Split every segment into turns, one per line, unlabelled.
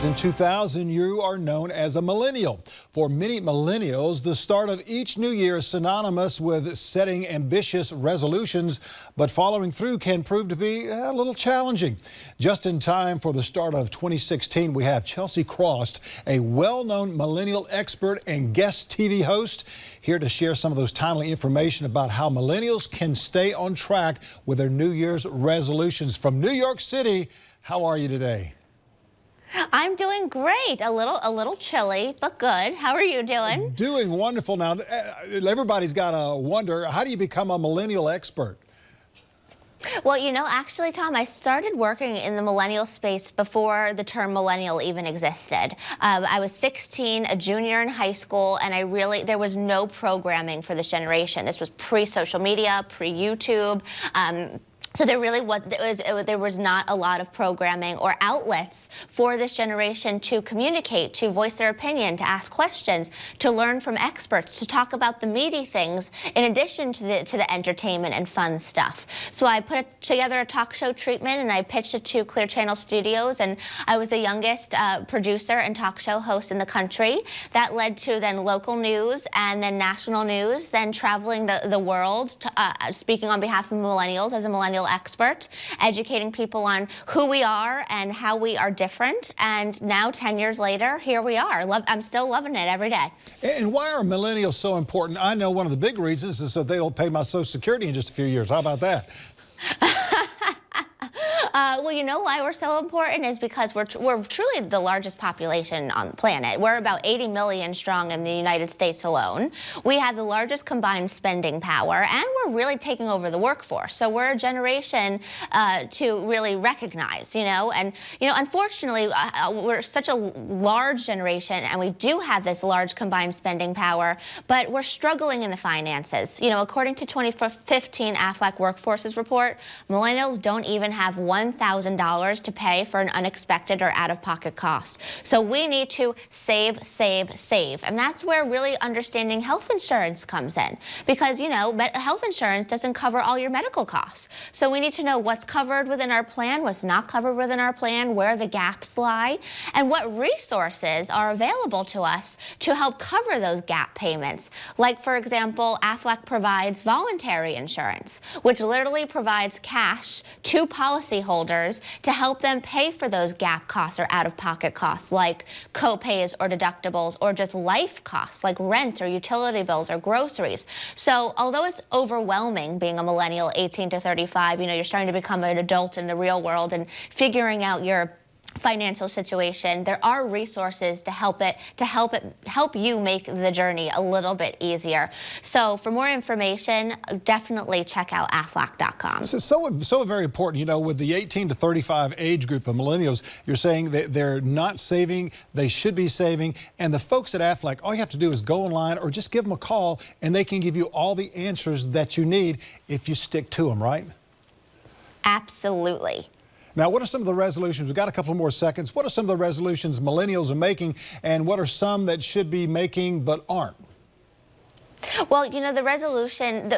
In 2000, you are known as a millennial. For many millennials, the start of each new year is synonymous with setting ambitious resolutions, but following through can prove to be a little challenging. Just in time for the start of 2016, we have Chelsea Cross, a well-known millennial expert and guest TV host, here to share some of those timely information about how millennials can stay on track with their New Year's resolutions. From New York City, how are you today?
I'm doing great. A little chilly, but good. How are you doing?
Doing wonderful. Now, everybody's got to wonder, how do you become a millennial expert?
Well, actually, Tom, I started working in the millennial space before the term millennial even existed. I was 16, a junior in high school, and there was no programming for this generation. This was pre-social media, pre-YouTube. So there really there was not a lot of programming or outlets for this generation to communicate, to voice their opinion, to ask questions, to learn from experts, to talk about the meaty things in addition to the entertainment and fun stuff. So I put together a talk show treatment and I pitched it to Clear Channel Studios, and I was the youngest producer and talk show host in the country. That led to then local news and then national news, then traveling the world, speaking on behalf of millennials as a millennial expert, educating people on who we are and how we are different. And now, 10 years later, here we are. I'm still loving it every day.
And why are millennials so important? I know one of the big reasons is so they don't pay my Social Security in just a few years. How about that?
Well, you know why we're so important is because we're truly the largest population on the planet. We're about 80 million strong in the United States alone. We have the largest combined spending power, and we're really taking over the workforce. So we're a generation to really recognize, And, unfortunately, we're such a large generation, and we do have this large combined spending power, but we're struggling in the finances. According to 2015 AFLAC Workforces Report, millennials don't even have $1,000 to pay for an unexpected or out-of-pocket cost. So we need to save. And that's where really understanding health insurance comes in. Because, health insurance doesn't cover all your medical costs. So we need to know what's covered within our plan, what's not covered within our plan, where the gaps lie, and what resources are available to us to help cover those gap payments. Like, for example, AFLAC provides voluntary insurance, which literally provides cash to policyholders to help them pay for those gap costs or out-of-pocket costs like co-pays or deductibles, or just life costs like rent or utility bills or groceries. So although it's overwhelming being a millennial 18 to 35, you're starting to become an adult in the real world and figuring out your financial situation, there are resources to help you make the journey a little bit easier. So for more information, definitely check out aflac.com.
So very important, with the 18 to 35 age group, the millennials, you're saying that they're not saving, they should be saving, and the folks at AFLAC, all you have to do is go online or just give them a call and they can give you all the answers that you need if you stick to them, right?
Absolutely.
Now, what are some of the resolutions? We've got a couple more seconds. What are some of the resolutions millennials are making, and what are some that should be making but aren't?
Well, the resolution,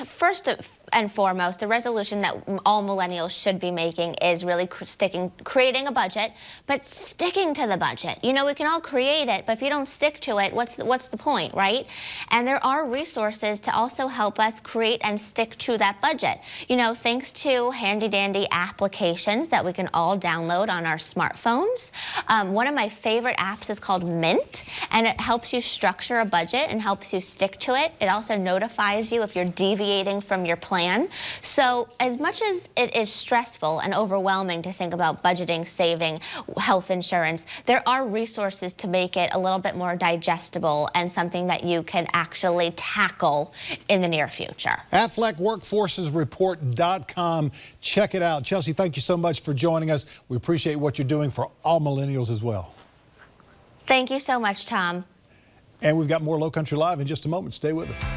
first and foremost, the resolution that all millennials should be making is really creating a budget, but sticking to the budget. We can all create it, but if you don't stick to it, what's the point, right? And there are resources to also help us create and stick to that budget. Thanks to handy-dandy applications that we can all download on our smartphones. One of my favorite apps is called Mint, and it helps you structure a budget and helps you stick to it. It also notifies you if you're deviating from your plan. So as much as it is stressful and overwhelming to think about budgeting, saving, health insurance, there are resources to make it a little bit more digestible and something that you can actually tackle in the near future.
AFLACWorkforcesReport.com. Check it out. Chelsea, thank you so much for joining us. We appreciate what you're doing for all millennials as well.
Thank you so much, Tom.
And we've got more Low Country Live in just a moment. Stay with us.